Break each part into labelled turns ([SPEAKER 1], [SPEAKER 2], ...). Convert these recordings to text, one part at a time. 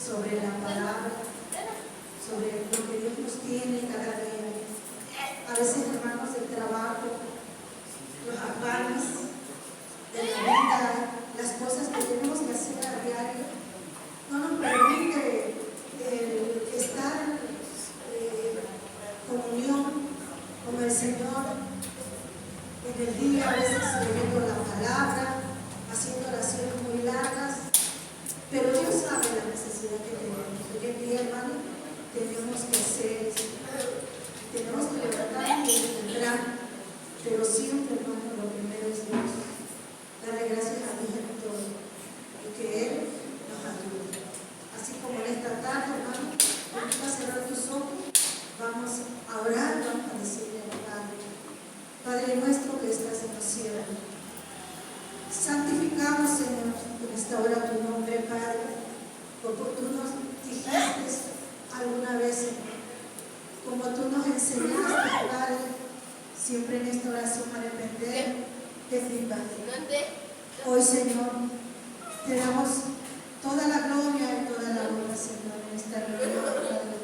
[SPEAKER 1] sobre la palabra, sobre lo que Dios nos tiene cada día. A veces, hermanos, el trabajo, los afanes de la vida, las cosas que tenemos que hacer a diario, no nos permite estar en comunión con el Señor en el día, a veces leyendo la palabra, haciendo oraciones muy largas, pero Dios sabe la necesidad que tenemos. Hoy en día, hermano, tenemos que hacer, tenemos que levantarnos y entrar, pero siempre, hermano, lo primero es Dios. Darle gracias a Dios en todo y que Él nos ayude. Así como en esta tarde, hermano, vamos a cerrar tus ojos, vamos a orar, vamos a decirle al Padre: Padre nuestro que estás en los cielos, santificamos, Señor, en esta hora tu nombre, Padre, porque tú nos dijiste alguna vez, Señor, como tú nos enseñaste, Padre, siempre en esta oración a depender de ti, Padre. Hoy, Señor, te damos toda la gloria y toda la honra, Señor, en esta reunión, Padre,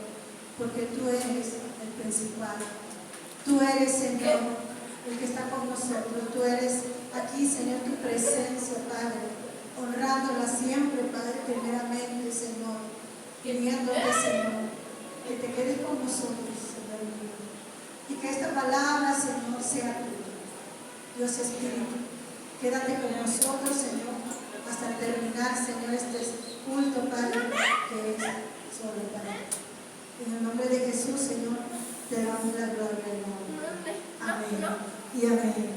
[SPEAKER 1] porque tú eres el principal. Tú eres, Señor, el que está con nosotros. Tú eres aquí, Señor, tu presencia, Padre, honrándola siempre, Padre, primeramente, Señor, pidiéndote, Señor, que te quedes con nosotros, Señor mío, y que esta palabra, Señor, sea tuya. Dios Espíritu, quédate con nosotros, Señor, hasta terminar, Señor, este culto, Padre, que es sobre Padre. En el nombre de Jesús, Señor, te damos la gloria y la honra. Amén y amén.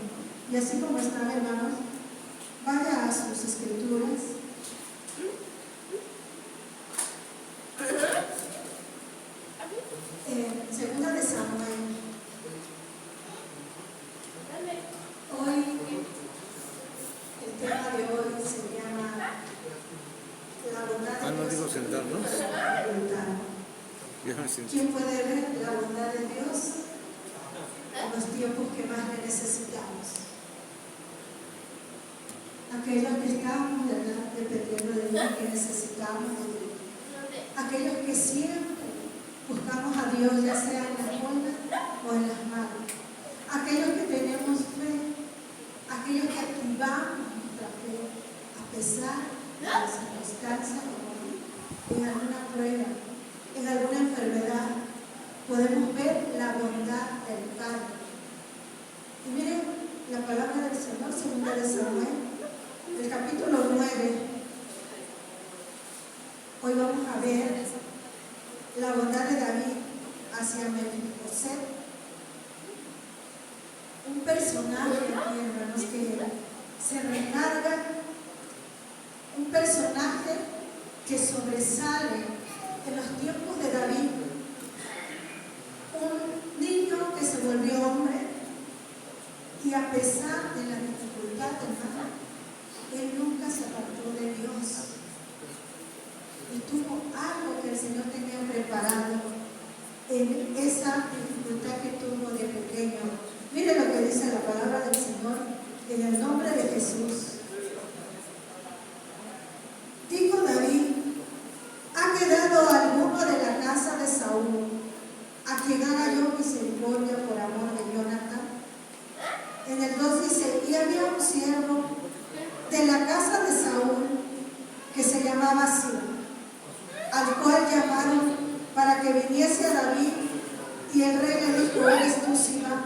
[SPEAKER 1] Y así como están, hermanos, vaya a sus escrituras. Segunda de Samuel. Hoy, el tema de hoy se llama la bondad de Dios.
[SPEAKER 2] No digo sentarnos.
[SPEAKER 1] ¿Quién puede ver la bondad de Dios en los tiempos que más le necesitamos? Aquellos que estamos, ¿verdad?, dependiendo de Dios, que necesitamos de Dios. Aquellos que siempre buscamos a Dios, ya sea en las buenas o en las malas. Aquellos que tenemos fe, aquellos que activamos nuestra fe a pesar de las circunstancias, en alguna prueba, en alguna enfermedad, podemos ver la bondad del Padre. Y miren la palabra del Señor, segunda de Samuel, el capítulo 9. Hoy vamos a ver la bondad de David hacia Mefiboset, un personaje aquí, hermanos, que se recarga, un personaje que sobresale en los tiempos de David, un niño que se volvió hombre y a pesar de la dificultad, hermano, él nunca se apartó de Dios y tuvo algo que el Señor tenía preparado en esa dificultad que tuvo de pequeño. Mire lo que dice la palabra del Señor en el nombre de Jesús. Dijo David: ¿ha quedado alguno de la casa de Saúl a quien haga yo misericordia por amor de Jonathan? En el 2 dice: y había un siervo de la casa de Saúl que se llamaba Siba, al cual llamaron para que viniese a David, y el rey le dijo: ¿eres tú, Siba?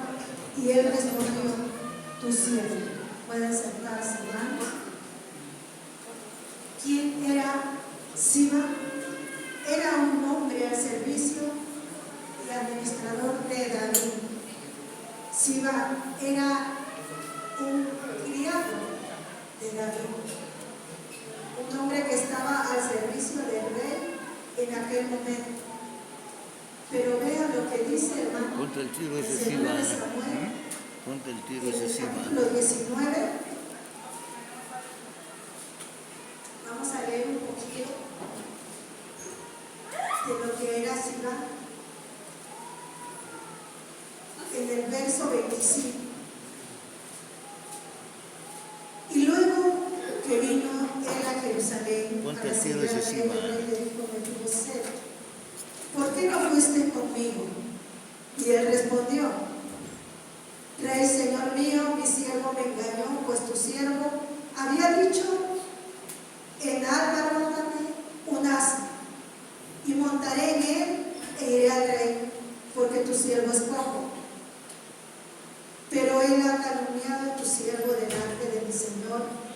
[SPEAKER 1] Y él respondió: tu siervo. Pueden sentarse, hermanos. ¿Quién era Siba? Era un hombre al servicio y administrador de David. Siba era un criado de David, un hombre que estaba al servicio del rey en aquel momento. Pero vean lo que dice, hermano.
[SPEAKER 2] Ponte el tiro ese
[SPEAKER 1] Segunda
[SPEAKER 2] Siba.
[SPEAKER 1] de Samuel,
[SPEAKER 2] Ponte el tiro
[SPEAKER 1] en
[SPEAKER 2] ese
[SPEAKER 1] el
[SPEAKER 2] Siba.
[SPEAKER 1] capítulo 19. Vamos a leer un poquito de lo que era Siba. En el verso 25. Y luego que vino él a Jerusalén,
[SPEAKER 2] Ponte
[SPEAKER 1] para
[SPEAKER 2] el tiro
[SPEAKER 1] seguir al
[SPEAKER 2] ese
[SPEAKER 1] rey.
[SPEAKER 2] encima.
[SPEAKER 1] El rey le dijo a Mefiboset: ¿por qué no fuiste conmigo? Y él respondió: Rey, señor mío, mi siervo me engañó, pues tu siervo había dicho: enálvaro un asno, y montaré en él e iré al rey, porque tu siervo es cojo. Pero él ha calumniado a tu siervo delante de mi señor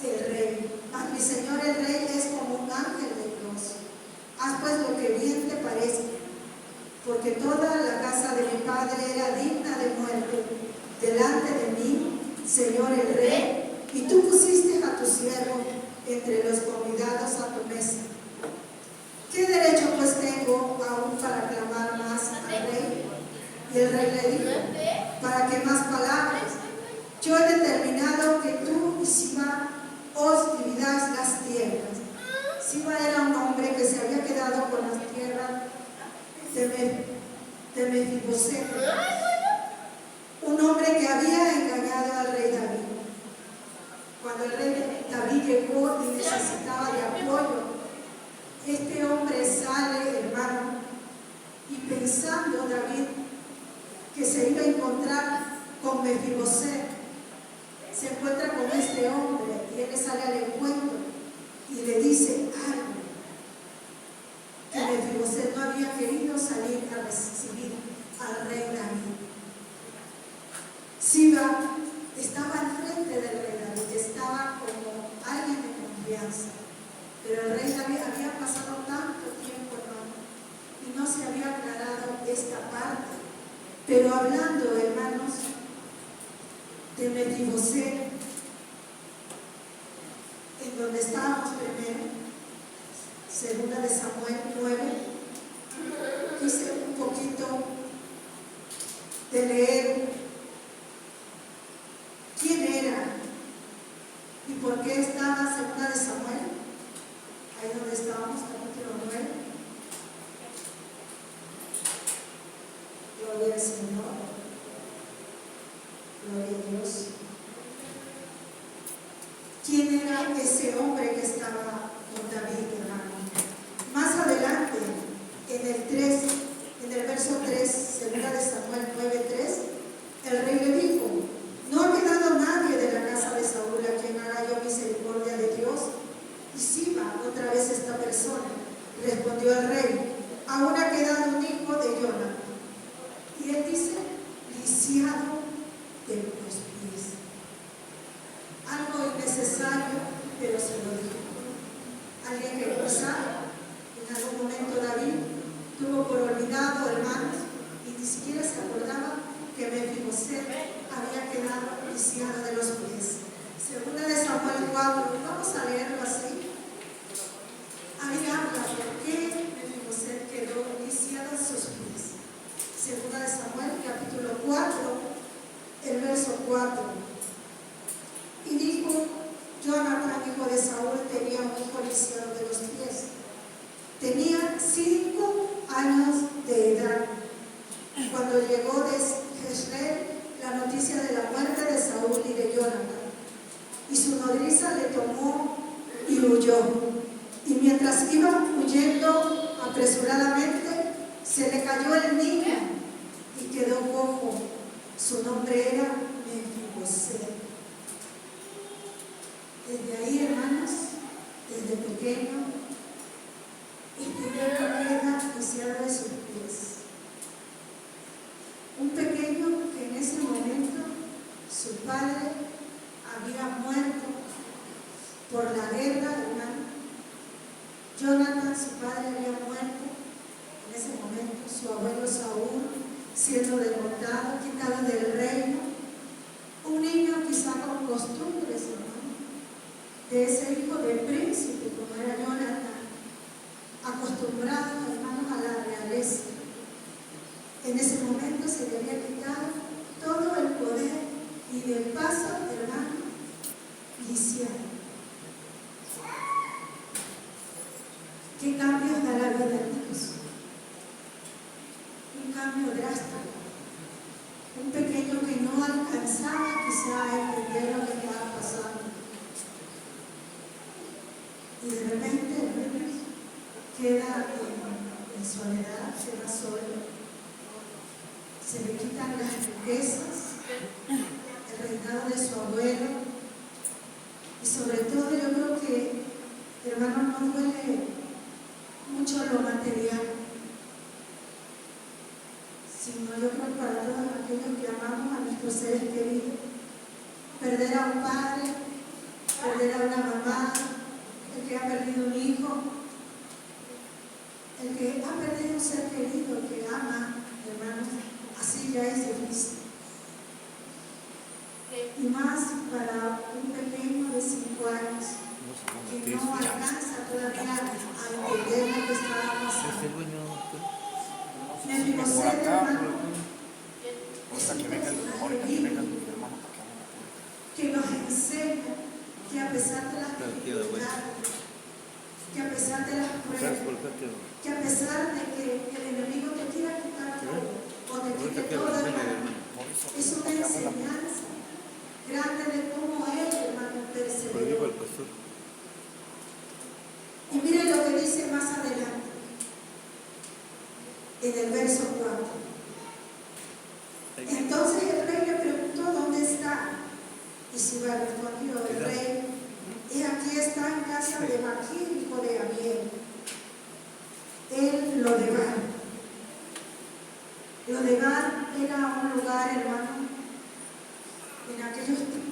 [SPEAKER 1] el rey. Mas mi señor el rey es como un ángel de Dios. Haz pues lo que bien te parezca, porque toda la casa de mi padre era digna de muerte delante de mí, señor el rey, y tú pusiste a tu siervo entre los convidados a tu mesa. ¿Qué derecho pues tengo aún para clamar más al rey? Y el rey le dijo: ¿para qué más palabras? Yo he determinado que tú y Siba os dividáis las tierras. Siba era un hombre que se había quedado con las tierras de Mefiboset, un hombre que había engañado al rey David. Cuando el rey David llegó y necesitaba de apoyo, este hombre sale, hermano, y pensando David que se iba a encontrar con Mefiboset, se encuentra con este hombre y él le sale al encuentro y le dice algo que Mefiboset no había querido salir a recibir al rey David. Siba estaba al frente del rey David, estaba como alguien de confianza, pero el rey David había pasado tanto tiempo, hermano, y no se había aclarado esta parte. Pero hablando, hermanos, de Mefiboset, en donde estábamos primero, segunda de Samuel 9, quise un poquito de leer quién era y por qué estaba segunda de Samuel, ahí donde estábamos, capítulo 9. Gloria al Señor, gloria a Dios. ¿Quién era ese hombre que estaba con David, hermano? Más adelante, en el verso 3, segunda de Samuel 9:3, el rey le dijo: no ha quedado nadie de la casa de Saúl a quien haga yo misericordia de Dios. Y Siba, otra vez esta persona, respondió el rey: aún ha quedado un hijo de Jonathan. Y él dice: lisiado de los pies. Algo innecesario, pero se lo dijo. Alguien que quizá en algún momento David tuvo por olvidado, hermanos, y ni siquiera se acordaba que Mefiboset había quedado lisiado de los pies. Segunda de Samuel 4, vamos a leerlo así. Ahí habla por qué Mefiboset quedó lisiado de sus pies. Segunda de Samuel, capítulo 4, el verso 4. Y dijo: Jonathan, hijo de Saúl, tenía un hijo lisiado de los pies. Tenía 5 años de edad. Y cuando llegó de Jezreel la noticia de la muerte de Saúl y de Jonathan, y su nodriza le tomó y huyó. Y mientras iba huyendo apresuradamente, se le cayó el niño y quedó cojo. Su nombre era Mefiboset. Desde ahí, hermanos, desde pequeño, este niño queda lisiado de sus pies. Un pequeño que en ese momento su padre había muerto por la guerra, hermano. Jonathan, su padre, había muerto en ese momento. Su abuelo Saúl siendo derrotado, quitado del reino. Un niño quizá con costumbres, hermano, de ese hijo de príncipe como era Jonathan, acostumbrado, hermanos, a la realeza. En ese momento se le había quitado todo el poder y de paso, hermano, lisiado. ¿Qué cambios da la vida, hermanos? Un cambio drástico. Un pequeño que no alcanzaba quizá a entender lo que estaba pasando. y de repente queda en soledad, queda solo, se le quitan las riquezas, el reinado de su abuelo, y sobre todo yo creo que, hermano, no duele mucho lo material, sino yo creo que para todos aquellos que amamos a nuestros seres queridos, perder a un padre, perder a una mamá, el que ha perdido un hijo, el que ha perdido un ser querido que ama, hermanos, así ya es difícil. Y más para un pequeño de 5 años que no alcanza todavía a entender lo que está pasando. Me fijé, hermano, es un personaje bíblico que nos enseña que a pesar de las dificultades, que a pesar de las pruebas, que a pesar de que el enemigo te quiera quitar todo o te quite todo, hermano, es una enseñanza grande de cómo él, hermano, perseveró. Y miren lo que dice más adelante, en el verso 4. Entonces el rey le preguntó dónde está. Y Siba respondió el rey, y aquí está en casa de Maquir, hijo de Amiel. Él Lodebar. Lodebar era un lugar, hermano, en aquellos tiempos.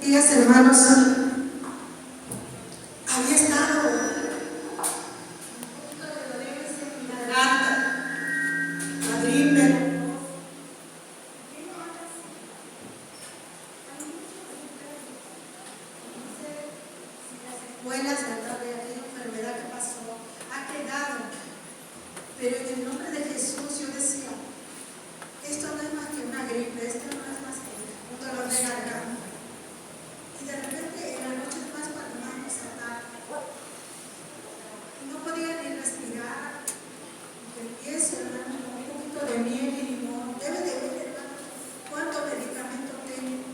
[SPEAKER 1] Días, hermanos, había estado un poquito de dolores en mi garganta, la gripe. No sé si las muelas, ¿verdad? De aquella enfermedad que pasó, ha quedado. Pero en el nombre de Jesús yo decía, esto no es más que una gripe, esto no es más que un dolor de garganta. Y de repente en la noche más cuando más nos ataca, no podía ni respirar, y empiezo, hermano, con un poquito de miel y limón. Debe de ver, hermano, cuánto medicamento tengo.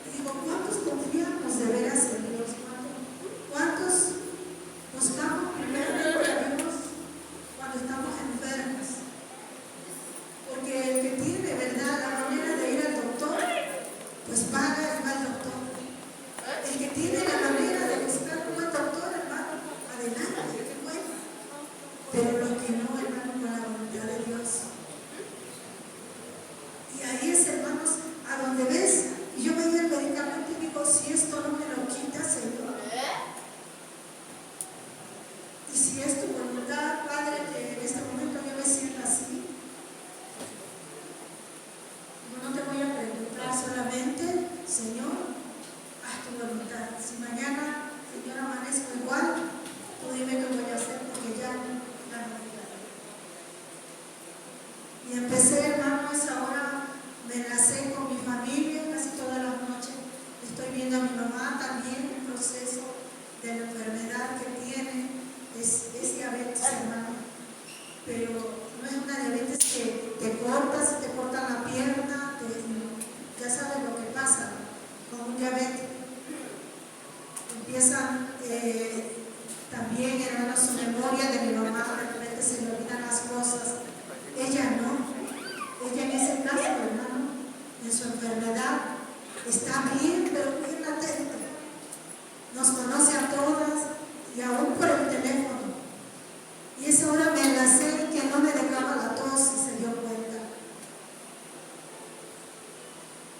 [SPEAKER 1] Y digo, ¿cuántos confiamos de veras en Dios? ¿Cuántos buscamos primero a Dios cuando estamos enfermos? Porque el que tiene, ¿verdad?, la manera de ir al doctor, pues paga y va al doctor. El que tiene la manera de buscar un buen doctor, hermano, adelante, qué bueno. Pero los que no, hermano, con la voluntad de Dios. Y ahí es, hermanos, a donde ves, y yo veía el medicamento y digo, si esto no me lo quita, Señor. Y si es tu voluntad, Padre, que en este momento yo me sienta así, yo no te voy a preguntar solamente, Señor, haz tu voluntad. Si mañana, Señor, amanezco igual, tú dime qué voy a hacer, porque ya no voy a. Y empecé, hermano, a esa hora me enlacé con mi familia casi todas las noches. Estoy viendo a mi mamá también un proceso de la enfermedad que tiene. Es diabetes, hermano. Pero no es una diabetes que te cortas, te cortan la pierna, ya sabes lo que pasa con un diabetes. Empiezan también, hermano, su memoria de mi mamá, de repente se le olvidan las cosas. Ella no. Ella en ese caso, hermano, en su enfermedad, está bien, pero bien atenta. Nos conoce a todas y aún por el teléfono. Y esa hora me enlacé que no me dejaba la tos y se dio cuenta.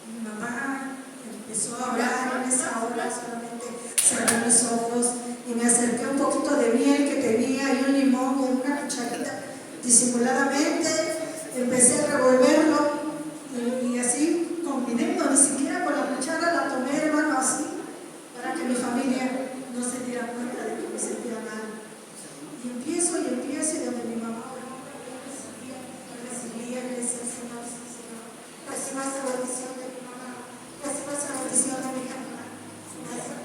[SPEAKER 1] Mi mamá empezó a hablar en esa hora, solamente cerré mis ojos y me acerqué un poquito de miel que tenía y un limón y una cucharita disimuladamente. Empecé a revolverlo y así combinando, ni siquiera con la cuchara la tomé, hermano, así, para que mi familia no se diera cuenta de que me sentía mal. Y empiezo y donde mi mamá recibía y le decía, Señor, reciba esa bendición de mi mamá, reciba esa bendición de mi hija.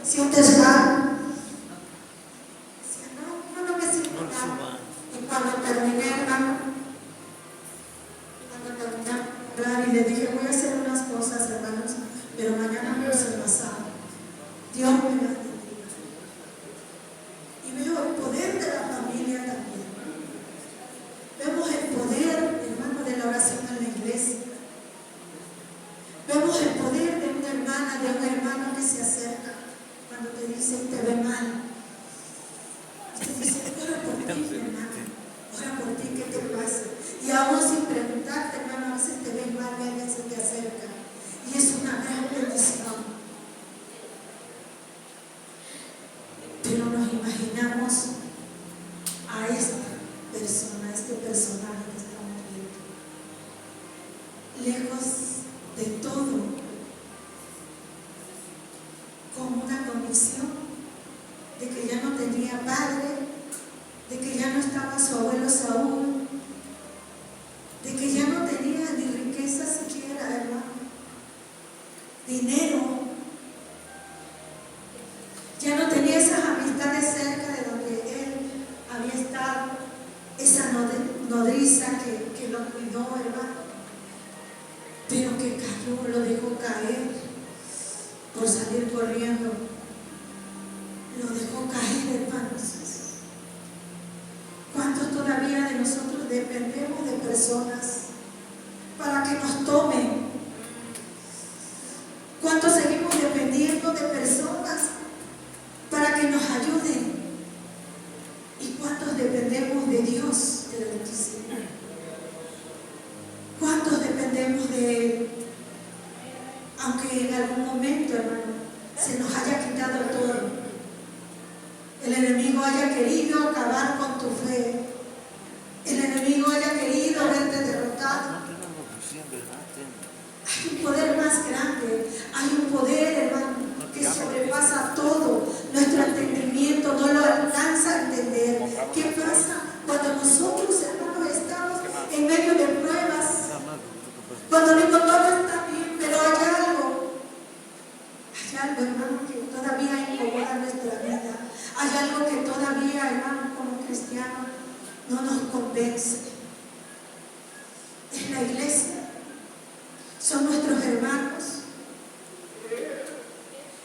[SPEAKER 1] ¿Sientes mal? Decía, no me siento mal. Y cuando terminé, hermano, y le dije, voy a hacer unas cosas, hermanos, pero mañana no se pasado. Dios me la bendiga. Y veo el poder de la familia también. Vemos el poder, hermano, de la oración en la iglesia. Vemos el poder de una hermana, de un hermano que se acerca cuando te dice, te ve mal. Y te dice, ora por ti, hermano, ora por ti, ¿qué te pasa? Y aún sin preguntarte, hermano, a veces te ves mal y alguien se te acerca. Y es una gran bendición. Pero nos imaginamos a esta persona, a este personaje que estamos viendo, lejos de todo, con una convicción de que ya no tenía padre, de que ya no estaba su abuelo Saúl, de que ya no tenía ni riqueza siquiera, hermano, dinero, ya no tenía esas amistades cerca de donde él había estado, esa nodriza que lo cuidó, hermano, pero que cayó, lo dejó caer por salir corriendo, lo dejó caer, hermanos. ¿Cuántos todavía de nosotros dependemos de personas para que nos tomen? ¿Cuántos seguimos dependiendo de personas para que nos ayuden? ¿Y cuántos dependemos de Dios, del Altísimo? ¿Cuántos dependemos de Él? Aunque en algún momento, hermano, se nos haya quitado todo, el enemigo haya querido acabar con tu fe, el enemigo haya querido verte derrotado. Hay un poder más grande, hay un poder, hermano, que sobrepasa todo, Nuestro entendimiento no lo alcanza a entender. ¿Qué pasa cuando nosotros, hermanos, estamos en medio de pruebas? Cuando digo todo está bien, pero hay algo, hermano, que todavía incomoda nuestra vida. Hay algo que todavía, hermano, como cristianos, no nos convence. Es la iglesia. Son nuestros hermanos.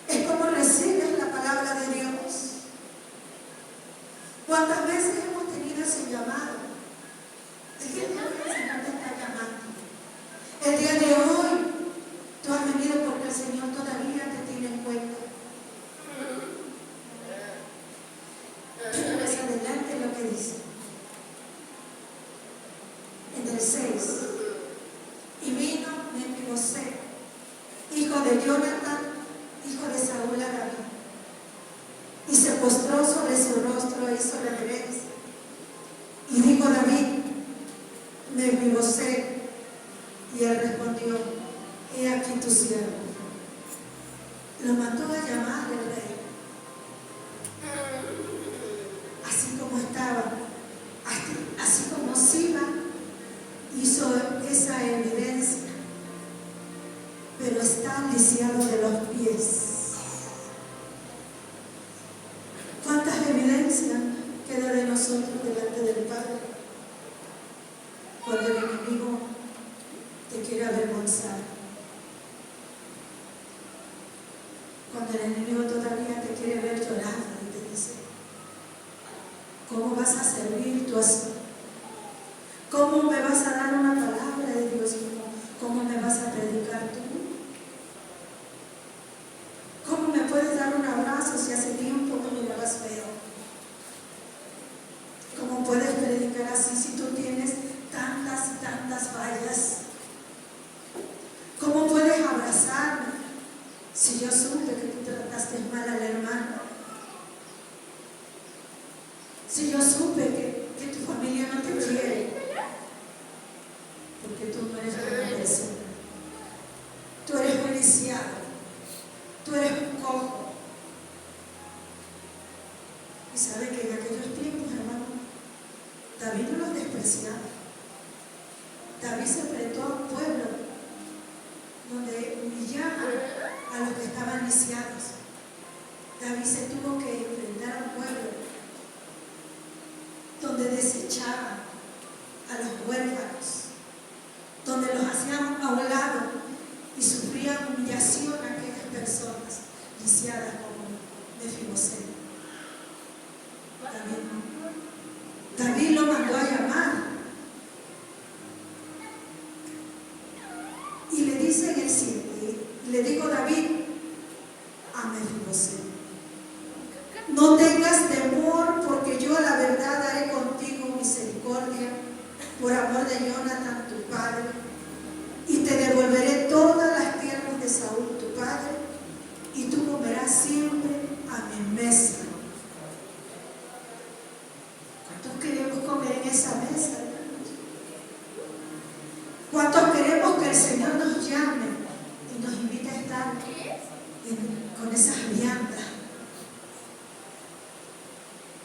[SPEAKER 1] Es como recibes la palabra de Dios. ¿Cuántas veces hemos tenido ese llamado? El día de hoy el Señor te está llamando. El día de hoy tú has venido porque el Señor todavía te tiene en cuenta. Pero más adelante lo que dice. En el 6. Y vino Mefibosé, hijo de Jonatán, hijo de Saúl a David, y se postró sobre su rostro e hizo reverencia. Y dijo David, Mefibosé, y él respondió, he aquí tu siervo. Lo mandó a llamar el rey. Así como estaba, así como Siba hizo esa evidencia, pero está lisiado de los pies. ¿Cuántas evidencias queda de nosotros delante del Padre cuando el enemigo te quiere avergonzar? Cuando el enemigo todavía te quiere ver llorando y te dice, ¿cómo vas a servir tú así? ¿Cómo me vas a dar una palabra de Dios? ¿Cómo me vas a predicar tú? ¿Cómo me puedes dar un abrazo si hace tiempo no me mirabas feo? ¿Cómo puedes predicar así si tú tienes tantas fallas? ¿Cómo puedes abrazarme si yo supe que tú trataste mal al hermano? Si yo supe que tu familia no te quiere, porque tú no eres buena persona. Tú eres un lisiado. Tú eres un cojo. Y sabe que en aquellos tiempos, hermano, David no los despreciaba. David se enfrentó a un pueblo donde humillaban a los que estaban lisiados. David se tuvo que enfrentar a un pueblo donde desechaban a los huérfanos, donde los hacían a un lado y sufrían humillación a aquellas personas lisiadas como Mefibosé. David lo mandó a llamar y le dice en el 7, le dijo David a Mefibosé, no tengas temor, porque yo a la verdad haré contigo misericordia por amor de Jonatán tu padre, y te devolveré todas las tierras de Saúl tu padre, y tú comerás siempre a mi mesa. ¿Cuántos queremos comer en esa mesa? ¿Cuántos queremos que el Señor nos llame y nos invite a estar con esas viandas?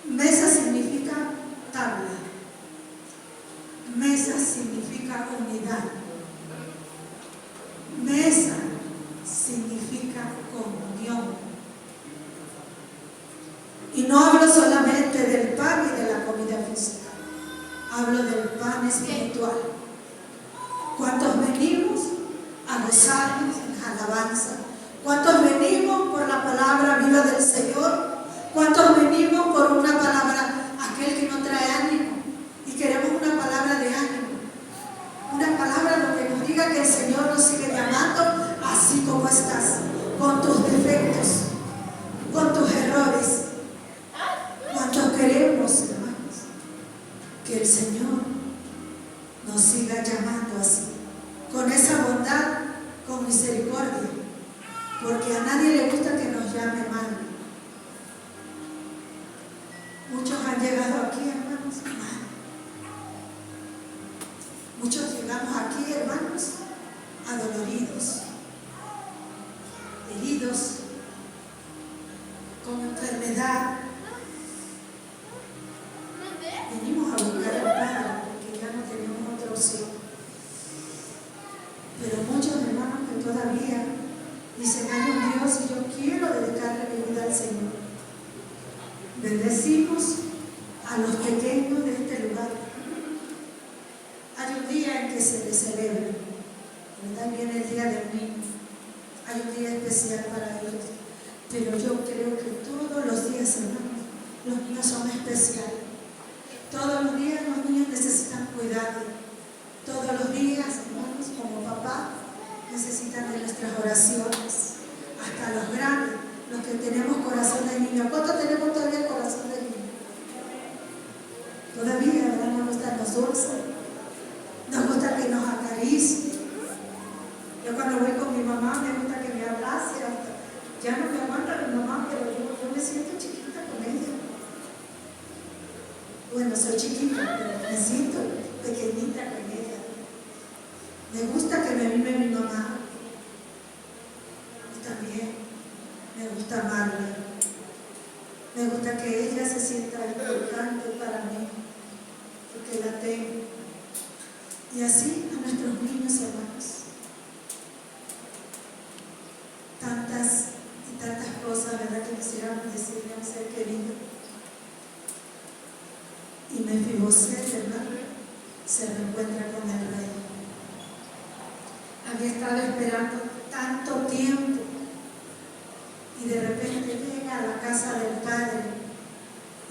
[SPEAKER 1] Mesa significa tabla. Mesa significa unidad. Mesa significa comunión. Y no hablo solamente del pan y de la comida física. Hablo del pan espiritual. ¿Cuántos venimos a gozarnos en alabanza? ¿Cuántos venimos por la palabra viva del Señor? ¿Cuántos venimos por una palabra, aquel que no trae ánimo? Y queremos una palabra de ánimo. Una palabra donde nos diga que el Señor nos sigue llamando así como estás, con tus defectos, con tus errores. ¿Cuántos queremos, hermanos, que el Señor nos siga llamando así, con esa bondad, con misericordia? enfermedad, venimos a buscar al Padre porque ya no tenemos otra opción. Pero muchos hermanos que todavía dicen, hay un Dios y yo quiero dedicarle mi vida al Señor. Bendecimos a los pequeños de este lugar. Hay un día en que se les celebra, ¿verdad? Viene el día del niño. Hay un día especial para ellos. Pero yo creo que todos los días, hermanos, los niños son especiales. Todos los días los niños necesitan cuidado. Todos los días, hermanos, como papá, necesitan de nuestras oraciones. Hasta los grandes, los que tenemos corazón de niño. ¿Cuántos tenemos todavía corazón de niño? Todavía, ¿verdad? Nos gustan los dulces. Nos gusta que nos acaricien. Yo cuando voy con mi mamá me gusta que me abrace. Ya no me aguanta mi mamá, pero yo me siento chiquita con ella. Bueno, soy chiquita, pero me siento pequeñita con ella. Me gusta que me mime mi mamá. Y también me gusta amarla. Me gusta que ella se sienta importante para mí, porque la tengo. Y así a nuestros niños, hermanos. Tantas y tantas cosas, ¿verdad?, que quisiéramos decirle a un ser querido. Y Mefiboset, hermano, se reencuentra con el rey. Había estado esperando tanto tiempo y de repente llega a la casa del padre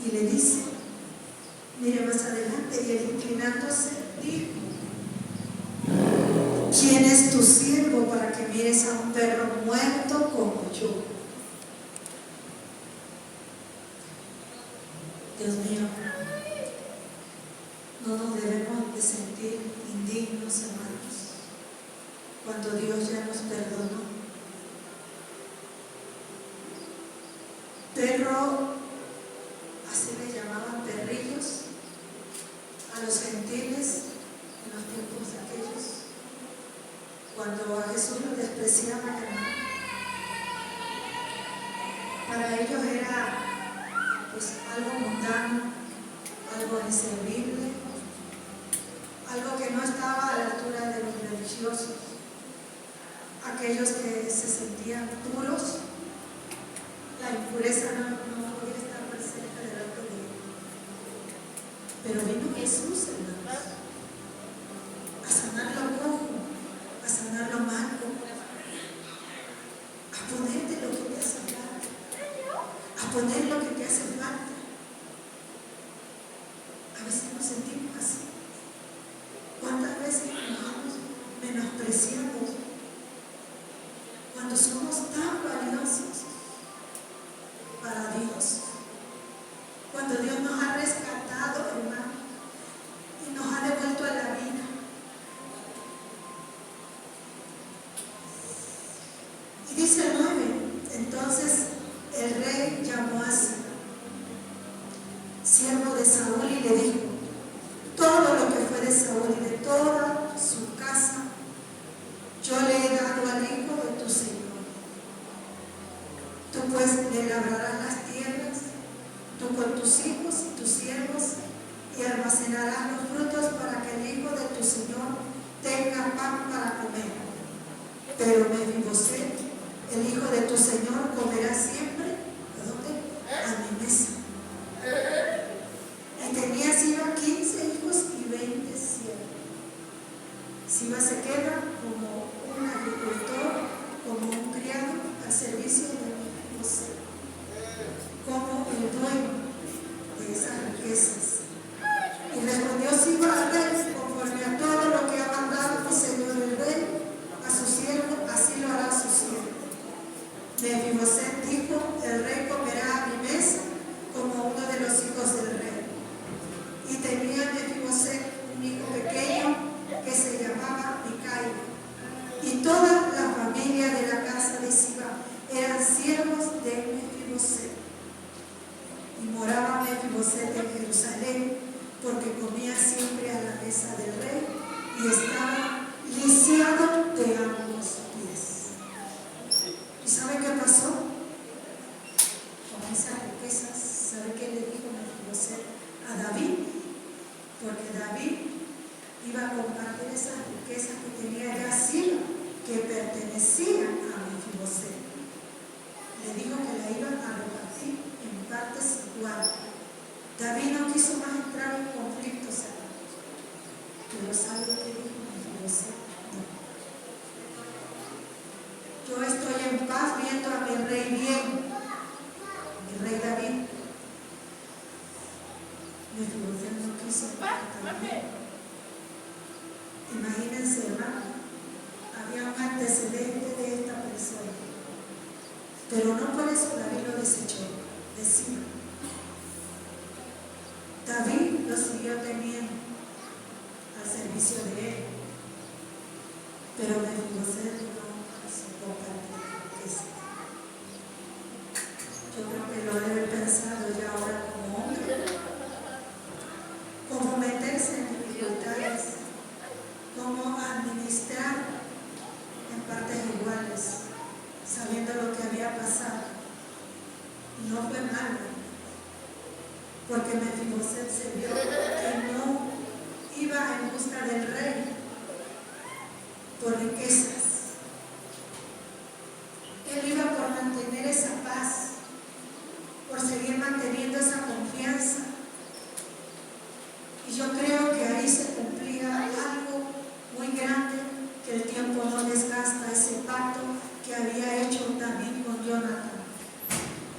[SPEAKER 1] y le dice, mire más adelante, y él inclinándose dijo, ¿quién es tu siervo para que mires a un perro muerto como yo? Dios mío, no nos debemos de sentir indignos, hermanos, cuando Dios ya nos perdonó. Perro, así le llamaban perrillos a los gentiles en los tiempos aquellos. Cuando a Jesús lo despreciaban, hermano, para ellos era pues algo mundano, algo inservible, algo que no estaba a la altura de los religiosos, aquellos que se sentían puros. La impureza no podía estar presente delante de ellos. Pero vino Jesús, hermanos, a sanar lo cojo, a sanar lo manco, a ponerte lo que te hace falta, a poner lo que te hace falta. A veces nos sentimos así. ¿Cuántas veces nos menospreciamos cuando somos tan valiosos para Dios? Cuando Dios nos ha rescatado, hermano, y nos ha devuelto a la vida. Y dice el 9, entonces el rey llamó a Siba, siervo de Saúl, y le dijo, todo lo que fue de Saúl y de toda su casa, yo le he dado al hijo de tu Señor. Tú pues le labrarás las tierras, tú con tus hijos y tus siervos, y almacenarás los frutos para que el hijo de tu Señor tenga pan para comer. Pero Mefiboset, el hijo de tu Señor, comerá siempre, ¿a dónde? A mi mesa. Y tenía Siba 15 hijos y 20 siervos. Siba se queda como un agricultor, como un criado al servicio de Mefiboset, como el dueño de esas riquezas. Y respondió Siba al rey, conforme a todo lo que ha mandado mi señor el rey a su siervo, así lo hará su siervo. Mefiboset dijo, el rey comerá a mi mesa como uno de los hijos del rey. Y tenía Mefiboset un hijo pequeño que se llamaba Micaía. Y toda la familia de la casa de Siba eran siervos de Mefiboset. Y moraba Mefiboset en Jerusalén, porque comía siempre a la mesa del rey y estaba lisiado de ambos pies. ¿Y sabe qué pasó? Comienza a a David, porque David iba a compartir esas riquezas que tenía ya Siba, que pertenecían a Mefiboset. Le dijo que la iban a repartir en partes iguales. David no quiso más entrar en conflictos, pero ¿sabe lo que dijo Mefiboset? No. Yo estoy en paz viendo a mi rey bien, mi rey David. Mefiboset no quiso estar bien. Imagínense, hermano, había un antecedente de esta persona, pero no por eso David lo desechó, decía. David lo siguió teniendo al servicio de él, pero Mefiboset no quiso compartir eso. Yo creo que lo debe haber pensado ya ahora como hombre, como meterse en dificultades, como administrar en partes iguales, sabiendo lo que había pasado. Y no fue malo, porque Mefiboset se vio que no iba en busca del rey por riquezas. Él iba por mantener esa paz, por seguir manteniendo esa confianza. Y yo creo que ahí se cumplía algo muy grande que el tiempo no desgasta, ese pacto que había hecho David con Jonathan.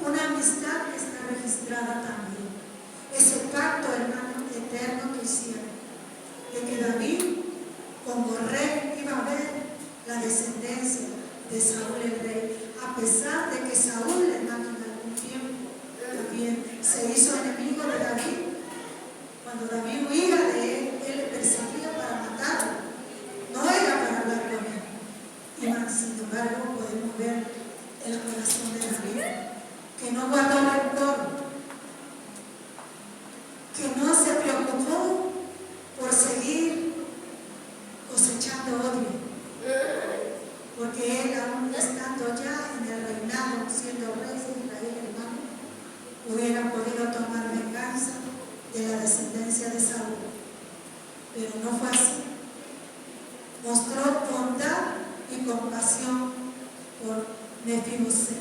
[SPEAKER 1] Una amistad que está registrada también. Ese pacto, hermano, eterno que hicieron, de que David, como rey, iba a ver la descendencia de Saúl el rey, a pesar de que Saúl, hermano, en algún tiempo también se hizo enemigo de David. Cuando David huía de él le perseguía para matarlo. No era para hablar con él. Y sin embargo podemos ver el corazón de David, que no guardó rencor, que no se preocupó por seguir cosechando odio, porque él, aún estando ya en el reinado, siendo rey de Israel, hermano, hubiera podido tomar venganza de la descendencia de Saúl, pero no fue así. Mostró bondad y compasión por Mefiboset,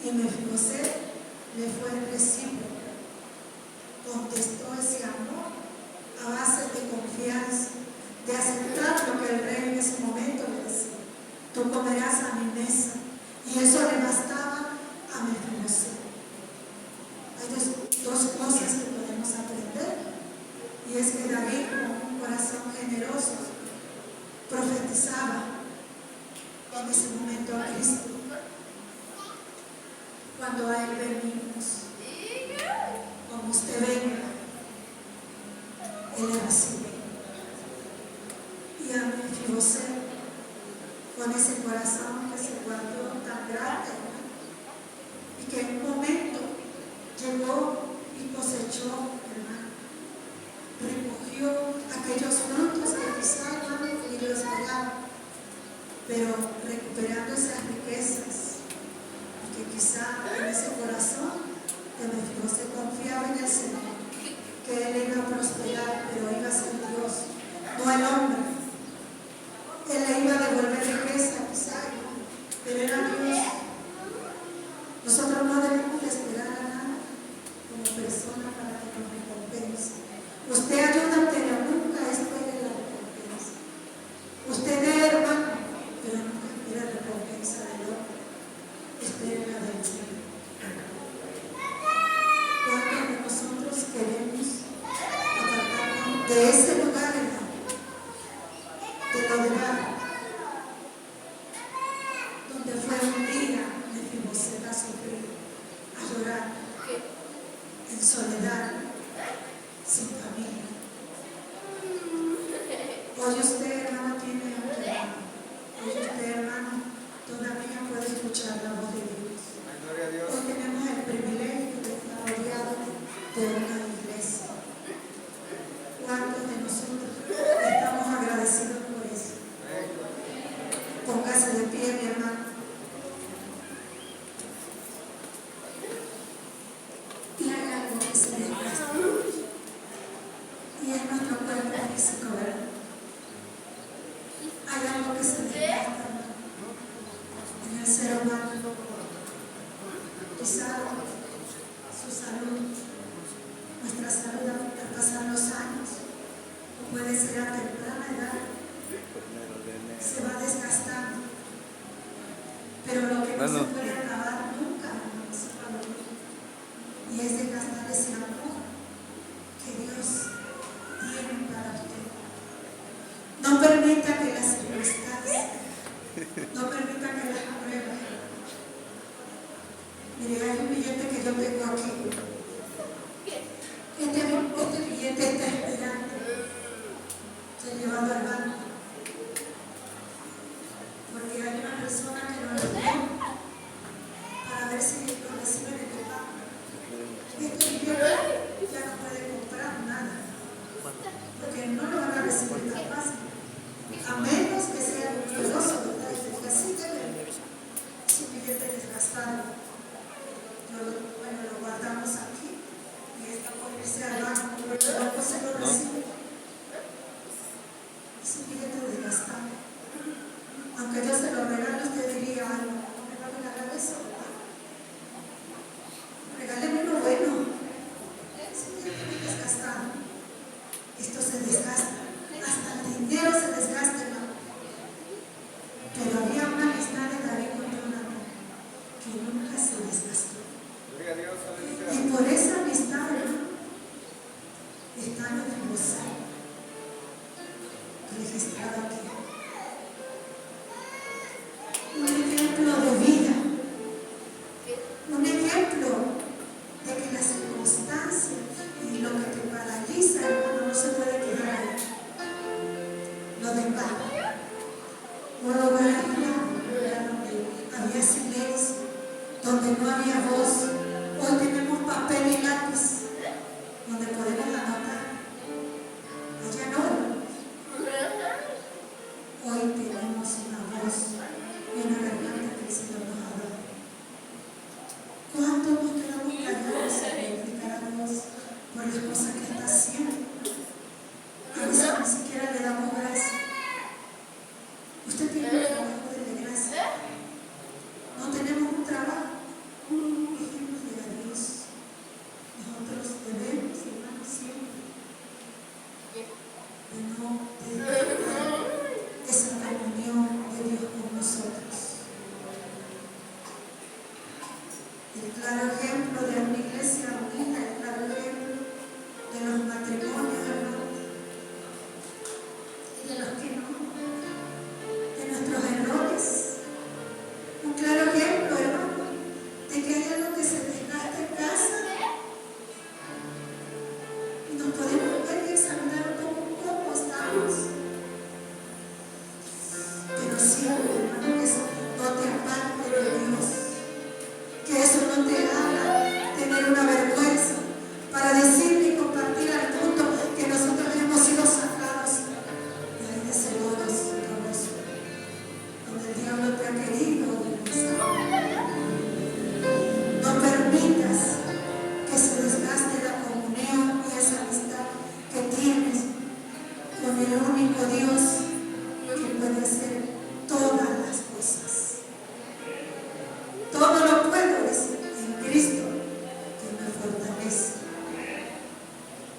[SPEAKER 1] y Mefiboset le fue recíproco, contestó ese amor a base de confianza, de aceptar lo que el rey en ese momento le decía: tú comerás a mi mesa, y eso le bastaba a Mefiboset. Hay dos cosas que podemos aprender, y es que David, con un corazón generoso, profetizaba en ese momento a Cristo. Cuando a él venimos, como usted venga, él le recibe. Y a Mefiboset, con ese corazón que se guardó tan grande, y que en un momento llegó y cosechó, hermano, recogió aquellos frutos que quizá ni lo esperaba, pero recuperando esas riquezas, y que quizá en ese corazón de Mefiboset confiaba en el Señor, que él iba a prosperar, pero iba a ser Dios, no el hombre. Él le iba a devolver riqueza, quizá, pero era Dios. Nosotros no debemos de esperar a nada como persona para que nos recompense. Usted ayuda, pero nunca espere la recompensa. Usted dé, hermano, pero nunca espere la recompensa del hombre. Espere la del Señor. ¿Cuántos de nosotros queremos apartarnos de ese lugar, hermano? De lo de donde fue un día Mefiboset a sufrir, a llorar, en soledad, sin familia. Hoy usted, hermano, tiene un hermano. Hoy usted, hermano, todavía puede escuchar la voz de Dios. Hoy tenemos el privilegio de estar rodeados de una iglesia. ¿Cuántos de nosotros estamos agradecidos por eso? Póngase de pie, mi hermano. Y hay algo que se le profundizado su salud. Nuestra salud al pasar los años, o puede ser a temprana edad, se va desgastando. Pero lo que no se puede acabar nunca, hermanos y familia, y es desgastar ese amor que Dios tiene para usted. No permita que las circunstancias, no permita que las pruebas. Mire, hay un billete que yo tengo aquí. Este billete está esperando ser llevado al banco, porque hay una persona que no lo tiene para ver si lo recibe en el banco. Este billete ya no puede comprar nada, porque no lo van a recibir tan fácil, a menos que sea un filoso, ¿verdad? Y diga, sí, debe, es un billete desgastado. Bueno, lo guardamos aquí y está por irse al banco, porque el banco se lo recibe. Es un billete desgastado. Aunque yo se lo regalo, usted diría, ay, no me va a regalar eso, ¿verdad? Regáleme lo bueno. Es un billete desgastado. Esto se desgasta. Hasta el dinero se desgasta, hermano. Pero había una amistad de David con Jonathan que nunca se desgastó. Y por esa amistad, hermano, está nuestro rosario registrado aquí. Un ejemplo de vida, un ejemplo de que las circunstancias y lo que te paraliza, hermano, no se puede quedar ahí. Lo desvaya. No lo va a ir donde había silencio, donde no había voz. Hoy tenemos papel y lápiz donde podemos anotar. Allá no. Hoy tenemos una voz y una garganta que el Señor nos ha dado. ¿Cuánto nos quedamos callados sin glorificar a Dios por las cosas que está haciendo? A veces ni siquiera le damos gracias. Usted tiene un trabajo de gracia. No tenemos un trabajo. Dejémosle a Dios. Nosotros debemos, hermanos, siempre de no dejar esa comunión de Dios con nosotros. El claro ejemplo de una iglesia unida, el claro ejemplo de los matrimonios, hermanos, y de los que no, de nuestros errores. Un claro ejemplo, hermano, de que hay algo que se desgasta en casa y nos podemos ver y examinar un poco cómo estamos. Pero siempre, hermano, que eso no te aparte de Dios, que eso no te haga tener una vergüenza para decirle y compartir al mundo que nosotros hemos sido sacados de ahí de ese lodo escabroso, donde el diablo te ha querido utilizar. No permitas que se desgaste la comunión y esa amistad que tienes con el único Dios que puede hacer todas las cosas. Todo lo puedo decir en Cristo que me fortalece.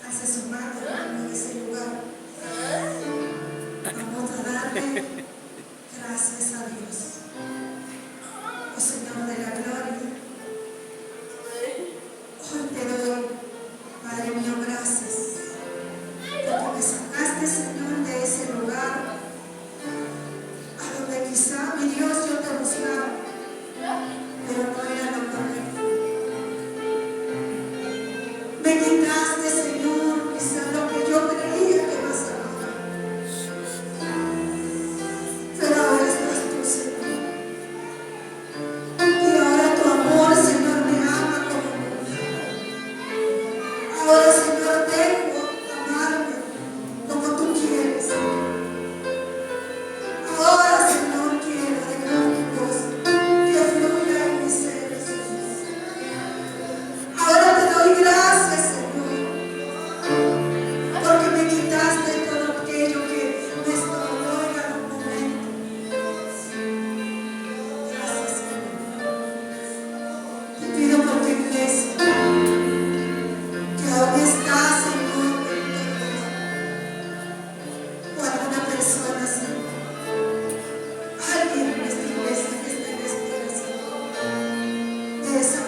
[SPEAKER 1] Hace su mano, hermano, en ese lugar. Vamos a darle gracias a Dios. Oh Señor de la gloria, hoy te doy, Padre mío, gracias, porque me sacaste, Señor, de ese lugar a donde quizá, mi Dios, yo te buscaba, pero no era lo correcto. Me quitaste, Señor, quizá lo que yo creía que me sanaba, pero ahora estás tú, Señor. Y ahora tu amor, Señor, me ama como mujer. Ahora, Señor, tengo amarme como tú quieres. Ahora, Señor, quiero dejar mi voz que fluya en mi ser, Señor. Ahora te doy gracias, Señor, de esa